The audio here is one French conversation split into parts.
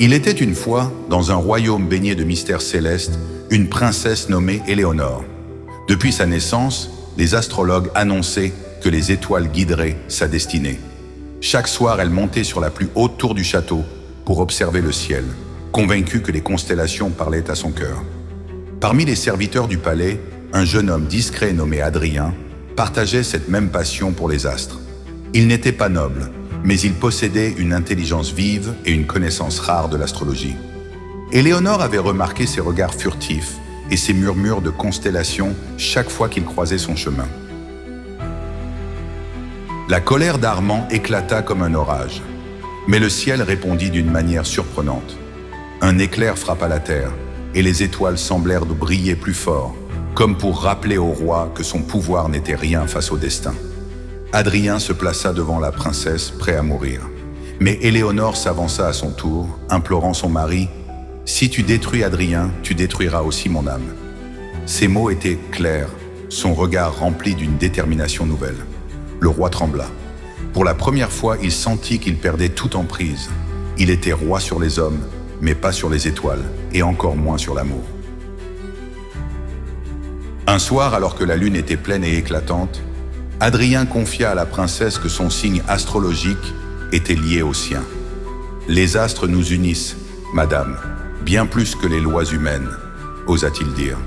Il était une fois, dans un royaume baigné de mystères célestes, une princesse nommée Éléonore. Depuis sa naissance, les astrologues annonçaient que les étoiles guideraient sa destinée. Chaque soir, elle montait sur la plus haute tour du château pour observer le ciel, convaincue que les constellations parlaient à son cœur. Parmi les serviteurs du palais, un jeune homme discret nommé Adrien partageait cette même passion pour les astres. Il n'était pas noble, mais il possédait une intelligence vive et une connaissance rare de l'astrologie. Éléonore avait remarqué ses regards furtifs et ses murmures de constellations chaque fois qu'il croisait son chemin. La colère d'Armand éclata comme un orage, mais le ciel répondit d'une manière surprenante. Un éclair frappa la terre, et les étoiles semblèrent de briller plus fort, comme pour rappeler au roi que son pouvoir n'était rien face au destin. Adrien se plaça devant la princesse, prêt à mourir. Mais Éléonore s'avança à son tour, implorant son mari « Si tu détruis Adrien, tu détruiras aussi mon âme. » Ces mots étaient clairs, son regard rempli d'une détermination nouvelle. Le roi trembla. Pour la première fois, il sentit qu'il perdait toute emprise. Il était roi sur les hommes, mais pas sur les étoiles, et encore moins sur l'amour. Un soir, alors que la lune était pleine et éclatante, Adrien confia à la princesse que son signe astrologique était lié au sien. « Les astres nous unissent, madame, bien plus que les lois humaines », osa-t-il dire.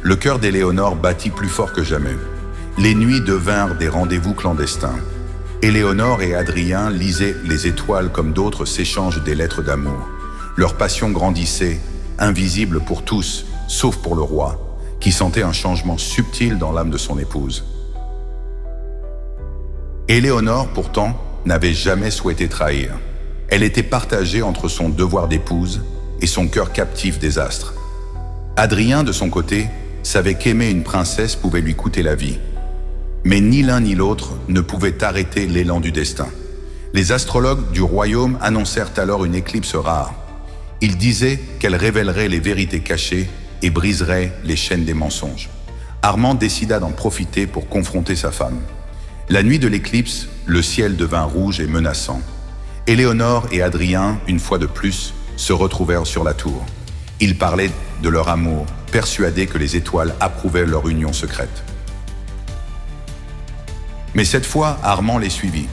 Le cœur d'Éléonore battit plus fort que jamais. Les nuits devinrent des rendez-vous clandestins. Éléonore et Adrien lisaient les étoiles comme d'autres s'échangent des lettres d'amour. Leur passion grandissait, invisible pour tous, sauf pour le roi, qui sentait un changement subtil dans l'âme de son épouse. Éléonore, pourtant, n'avait jamais souhaité trahir. Elle était partagée entre son devoir d'épouse et son cœur captif des astres. Adrien, de son côté, savait qu'aimer une princesse pouvait lui coûter la vie. Mais ni l'un ni l'autre ne pouvaient arrêter l'élan du destin. Les astrologues du royaume annoncèrent alors une éclipse rare. Ils disaient qu'elle révélerait les vérités cachées et briserait les chaînes des mensonges. Armand décida d'en profiter pour confronter sa femme. La nuit de l'éclipse, le ciel devint rouge et menaçant. Éléonore et Adrien, une fois de plus, se retrouvèrent sur la tour. Ils parlaient de leur amour, persuadés que les étoiles approuvaient leur union secrète. Mais cette fois, Armand les suivit.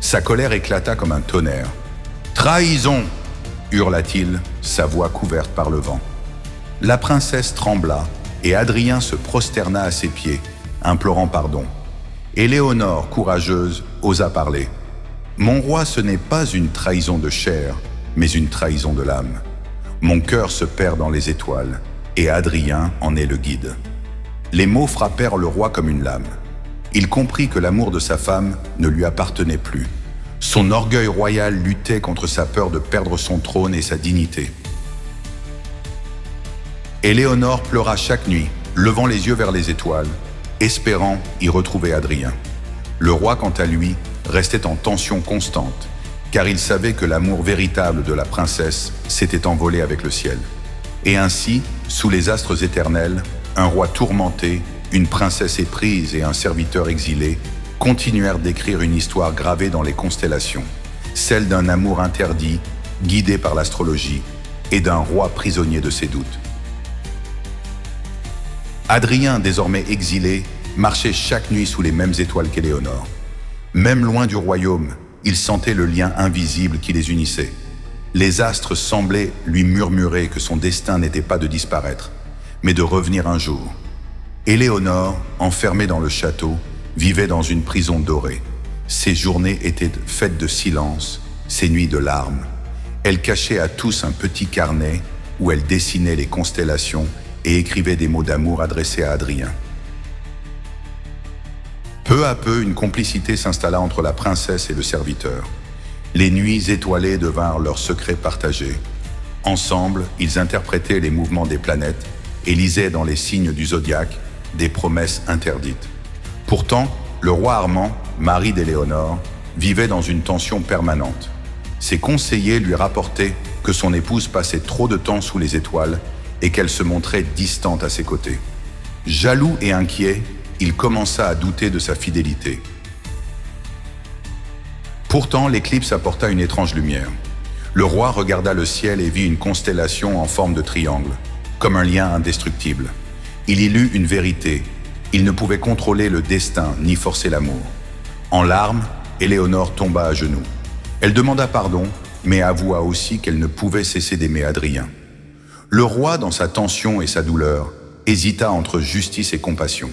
Sa colère éclata comme un tonnerre. « Trahison !» hurla-t-il, sa voix couverte par le vent. La princesse trembla et Adrien se prosterna à ses pieds, implorant pardon. Éléonore, courageuse, osa parler. « Mon roi, ce n'est pas une trahison de chair, mais une trahison de l'âme. Mon cœur se perd dans les étoiles, et Adrien en est le guide. » Les mots frappèrent le roi comme une lame. Il comprit que l'amour de sa femme ne lui appartenait plus. Son orgueil royal luttait contre sa peur de perdre son trône et sa dignité. Éléonore pleura chaque nuit, levant les yeux vers les étoiles, espérant y retrouver Adrien. Le roi, quant à lui, restait en tension constante, car il savait que l'amour véritable de la princesse s'était envolé avec le ciel. Et ainsi, sous les astres éternels, un roi tourmenté, une princesse éprise et un serviteur exilé continuèrent d'écrire une histoire gravée dans les constellations, celle d'un amour interdit, guidé par l'astrologie, et d'un roi prisonnier de ses doutes. Adrien, désormais exilé, marchait chaque nuit sous les mêmes étoiles qu'Éléonore. Même loin du royaume, il sentait le lien invisible qui les unissait. Les astres semblaient lui murmurer que son destin n'était pas de disparaître, mais de revenir un jour. Éléonore, enfermée dans le château, vivait dans une prison dorée. Ses journées étaient faites de silence, ses nuits de larmes. Elle cachait à tous un petit carnet où elle dessinait les constellations et écrivait des mots d'amour adressés à Adrien. Peu à peu, une complicité s'installa entre la princesse et le serviteur. Les nuits étoilées devinrent leurs secrets partagés. Ensemble, ils interprétaient les mouvements des planètes et lisaient dans les signes du zodiaque des promesses interdites. Pourtant, le roi Armand, mari d'Éléonore, vivait dans une tension permanente. Ses conseillers lui rapportaient que son épouse passait trop de temps sous les étoiles et qu'elle se montrait distante à ses côtés. Jaloux et inquiet, il commença à douter de sa fidélité. Pourtant, l'éclipse apporta une étrange lumière. Le roi regarda le ciel et vit une constellation en forme de triangle, comme un lien indestructible. Il y lut une vérité. Il ne pouvait contrôler le destin ni forcer l'amour. En larmes, Éléonore tomba à genoux. Elle demanda pardon, mais avoua aussi qu'elle ne pouvait cesser d'aimer Adrien. Le roi, dans sa tension et sa douleur, hésita entre justice et compassion.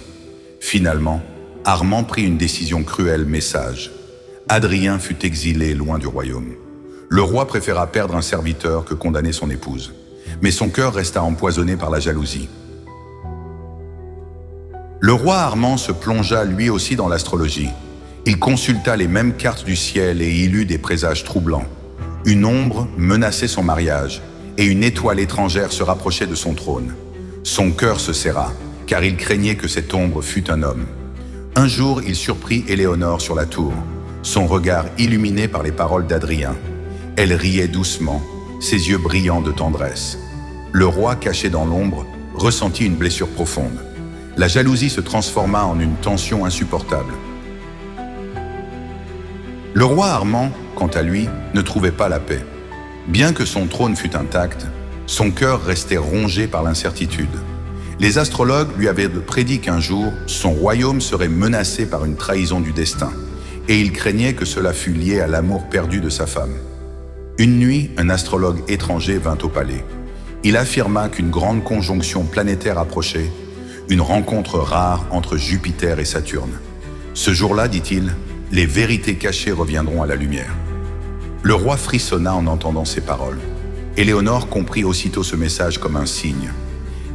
Finalement, Armand prit une décision cruelle mais sage. Adrien fut exilé loin du royaume. Le roi préféra perdre un serviteur que condamner son épouse. Mais son cœur resta empoisonné par la jalousie. Le roi Armand se plongea lui aussi dans l'astrologie. Il consulta les mêmes cartes du ciel et y lut des présages troublants. Une ombre menaçait son mariage et une étoile étrangère se rapprochait de son trône. Son cœur se serra, car il craignait que cette ombre fût un homme. Un jour, il surprit Éléonore sur la tour, son regard illuminé par les paroles d'Adrien. Elle riait doucement, ses yeux brillants de tendresse. Le roi, caché dans l'ombre, ressentit une blessure profonde. La jalousie se transforma en une tension insupportable. Le roi Armand, quant à lui, ne trouvait pas la paix. Bien que son trône fût intact, son cœur restait rongé par l'incertitude. Les astrologues lui avaient prédit qu'un jour, son royaume serait menacé par une trahison du destin, et il craignait que cela fût lié à l'amour perdu de sa femme. Une nuit, un astrologue étranger vint au palais. Il affirma qu'une grande conjonction planétaire approchait, une rencontre rare entre Jupiter et Saturne. Ce jour-là, dit-il, les vérités cachées reviendront à la lumière. Le roi frissonna en entendant ces paroles. Éléonore comprit aussitôt ce message comme un signe.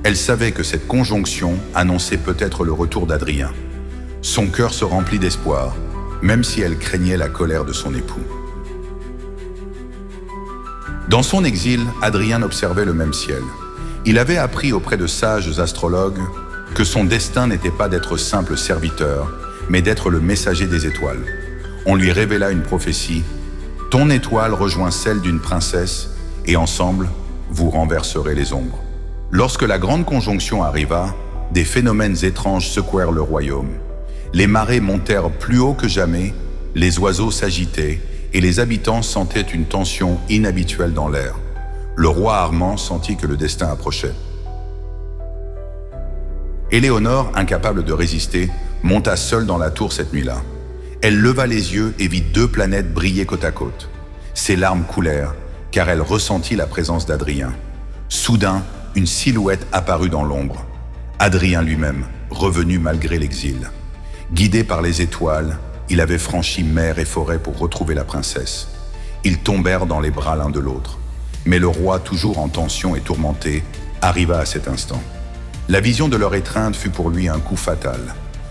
Elle savait que cette conjonction annonçait peut-être le retour d'Adrien. Son cœur se remplit d'espoir, même si elle craignait la colère de son époux. Dans son exil, Adrien observait le même ciel. Il avait appris auprès de sages astrologues que son destin n'était pas d'être simple serviteur, mais d'être le messager des étoiles. On lui révéla une prophétie. « Ton étoile rejoint celle d'une princesse, et ensemble, vous renverserez les ombres. » Lorsque la grande conjonction arriva, des phénomènes étranges secouèrent le royaume. Les marées montèrent plus haut que jamais, les oiseaux s'agitaient, et les habitants sentaient une tension inhabituelle dans l'air. Le roi Armand sentit que le destin approchait. Éléonore, incapable de résister, monta seule dans la tour cette nuit-là. Elle leva les yeux et vit deux planètes briller côte à côte. Ses larmes coulèrent, car elle ressentit la présence d'Adrien. Soudain, une silhouette apparut dans l'ombre. Adrien lui-même, revenu malgré l'exil. Guidé par les étoiles, il avait franchi mer et forêt pour retrouver la princesse. Ils tombèrent dans les bras l'un de l'autre. Mais le roi, toujours en tension et tourmenté, arriva à cet instant. La vision de leur étreinte fut pour lui un coup fatal.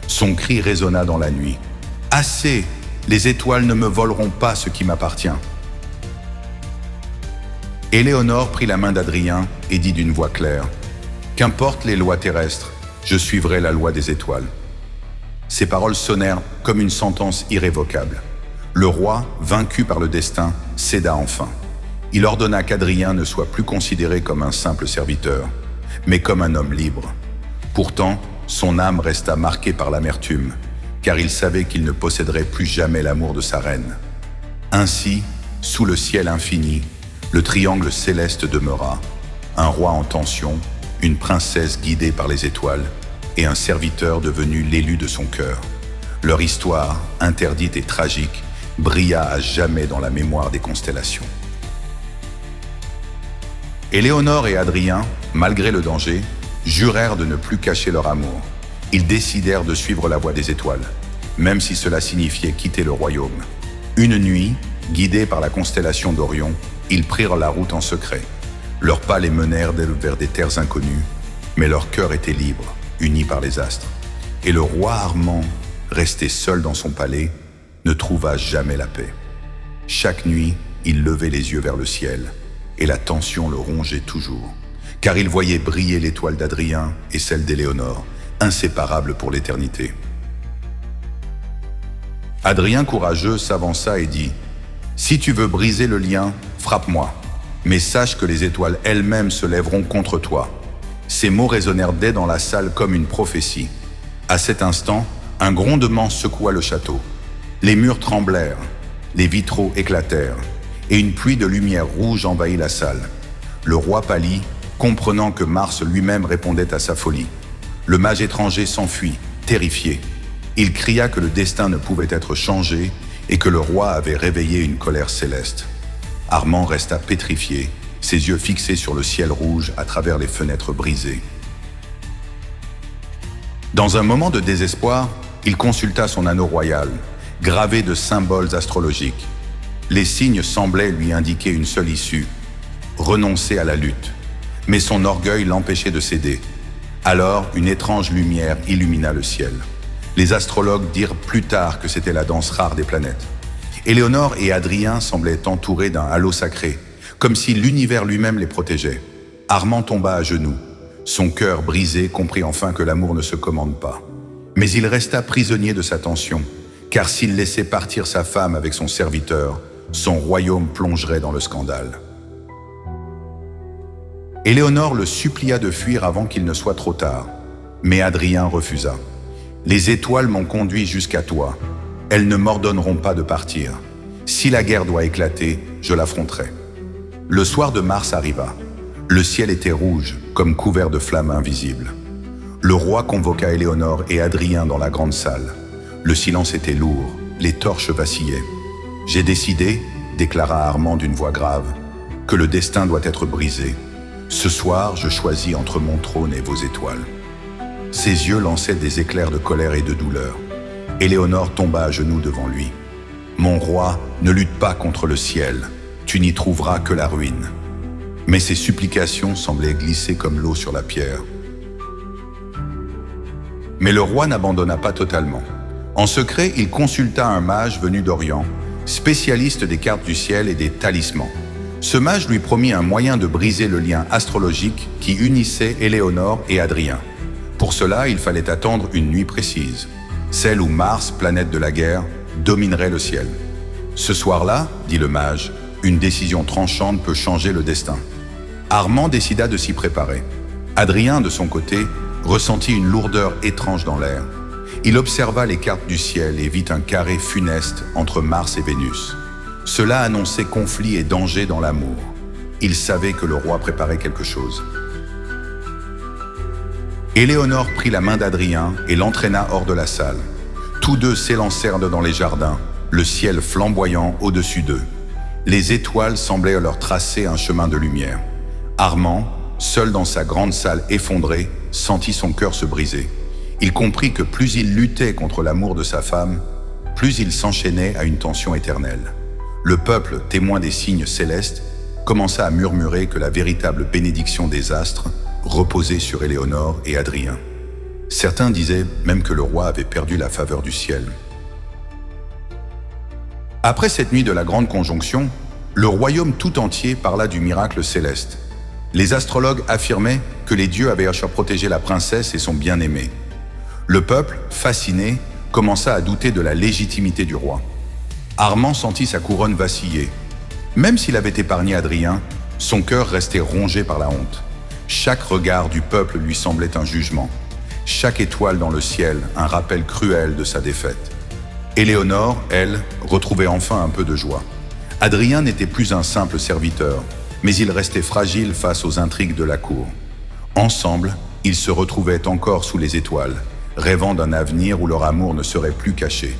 Son cri résonna dans la nuit. « Assez! Les étoiles ne me voleront pas ce qui m'appartient. » Éléonore prit la main d'Adrien et dit d'une voix claire « Qu'importe les lois terrestres, je suivrai la loi des étoiles. » Ces paroles sonnèrent comme une sentence irrévocable. Le roi, vaincu par le destin, céda enfin. Il ordonna qu'Adrien ne soit plus considéré comme un simple serviteur, mais comme un homme libre. Pourtant, son âme resta marquée par l'amertume, car il savait qu'il ne posséderait plus jamais l'amour de sa reine. Ainsi, sous le ciel infini, le triangle céleste demeura, un roi en tension, une princesse guidée par les étoiles et un serviteur devenu l'élu de son cœur. Leur histoire, interdite et tragique, brilla à jamais dans la mémoire des constellations. Éléonore et Adrien, malgré le danger, jurèrent de ne plus cacher leur amour. Ils décidèrent de suivre la voie des étoiles, même si cela signifiait quitter le royaume. Une nuit, guidés par la constellation d'Orion, ils prirent la route en secret. Leurs pas les menèrent vers des terres inconnues, mais leur cœur était libre, uni par les astres. Et le roi Armand, resté seul dans son palais, ne trouva jamais la paix. Chaque nuit, il levait les yeux vers le ciel, et la tension le rongeait toujours, car il voyait briller l'étoile d'Adrien et celle d'Éléonore, inséparables pour l'éternité. Adrien courageux s'avança et dit « Si tu veux briser le lien, frappe-moi, mais sache que les étoiles elles-mêmes se lèveront contre toi. » Ces mots résonnèrent dès dans la salle comme une prophétie. À cet instant, un grondement secoua le château. Les murs tremblèrent, les vitraux éclatèrent, et une pluie de lumière rouge envahit la salle. Le roi pâlit, comprenant que Mars lui-même répondait à sa folie. Le mage étranger s'enfuit, terrifié. Il cria que le destin ne pouvait être changé et que le roi avait réveillé une colère céleste. Armand resta pétrifié, ses yeux fixés sur le ciel rouge à travers les fenêtres brisées. Dans un moment de désespoir, il consulta son anneau royal, gravé de symboles astrologiques. Les signes semblaient lui indiquer une seule issue, renoncer à la lutte. Mais son orgueil l'empêchait de céder. Alors, une étrange lumière illumina le ciel. Les astrologues dirent plus tard que c'était la danse rare des planètes. Éléonore et Adrien semblaient entourés d'un halo sacré, comme si l'univers lui-même les protégeait. Armand tomba à genoux. Son cœur brisé comprit enfin que l'amour ne se commande pas. Mais il resta prisonnier de sa tension, car s'il laissait partir sa femme avec son serviteur, son royaume plongerait dans le scandale. Éléonore le supplia de fuir avant qu'il ne soit trop tard, mais Adrien refusa. « Les étoiles m'ont conduit jusqu'à toi. Elles ne m'ordonneront pas de partir. Si la guerre doit éclater, je l'affronterai. » Le soir de mars arriva. Le ciel était rouge, comme couvert de flammes invisibles. Le roi convoqua Éléonore et Adrien dans la grande salle. Le silence était lourd, les torches vacillaient. « J'ai décidé, » déclara Armand d'une voix grave, « que le destin doit être brisé. Ce soir, je choisis entre mon trône et vos étoiles. » Ses yeux lançaient des éclairs de colère et de douleur. Éléonore tomba à genoux devant lui. « Mon roi, ne lutte pas contre le ciel. Tu n'y trouveras que la ruine. » Mais ses supplications semblaient glisser comme l'eau sur la pierre. Mais le roi n'abandonna pas totalement. En secret, il consulta un mage venu d'Orient, spécialiste des cartes du ciel et des talismans. Ce mage lui promit un moyen de briser le lien astrologique qui unissait Éléonore et Adrien. Pour cela, il fallait attendre une nuit précise, celle où Mars, planète de la guerre, dominerait le ciel. Ce soir-là, dit le mage, une décision tranchante peut changer le destin. Armand décida de s'y préparer. Adrien, de son côté, ressentit une lourdeur étrange dans l'air. Il observa les cartes du ciel et vit un carré funeste entre Mars et Vénus. Cela annonçait conflit et danger dans l'amour. Il savait que le roi préparait quelque chose. Éléonore prit la main d'Adrien et l'entraîna hors de la salle. Tous deux s'élancèrent dans les jardins, le ciel flamboyant au-dessus d'eux. Les étoiles semblaient leur tracer un chemin de lumière. Armand, seul dans sa grande salle effondrée, sentit son cœur se briser. Il comprit que plus il luttait contre l'amour de sa femme, plus il s'enchaînait à une tension éternelle. Le peuple, témoin des signes célestes, commença à murmurer que la véritable bénédiction des astres reposait sur Éléonore et Adrien. Certains disaient même que le roi avait perdu la faveur du ciel. Après cette nuit de la grande conjonction, le royaume tout entier parla du miracle céleste. Les astrologues affirmaient que les dieux avaient protégé la princesse et son bien-aimé. Le peuple, fasciné, commença à douter de la légitimité du roi. Armand sentit sa couronne vaciller. Même s'il avait épargné Adrien, son cœur restait rongé par la honte. Chaque regard du peuple lui semblait un jugement. Chaque étoile dans le ciel, un rappel cruel de sa défaite. Éléonore, elle, retrouvait enfin un peu de joie. Adrien n'était plus un simple serviteur, mais il restait fragile face aux intrigues de la cour. Ensemble, ils se retrouvaient encore sous les étoiles, rêvant d'un avenir où leur amour ne serait plus caché.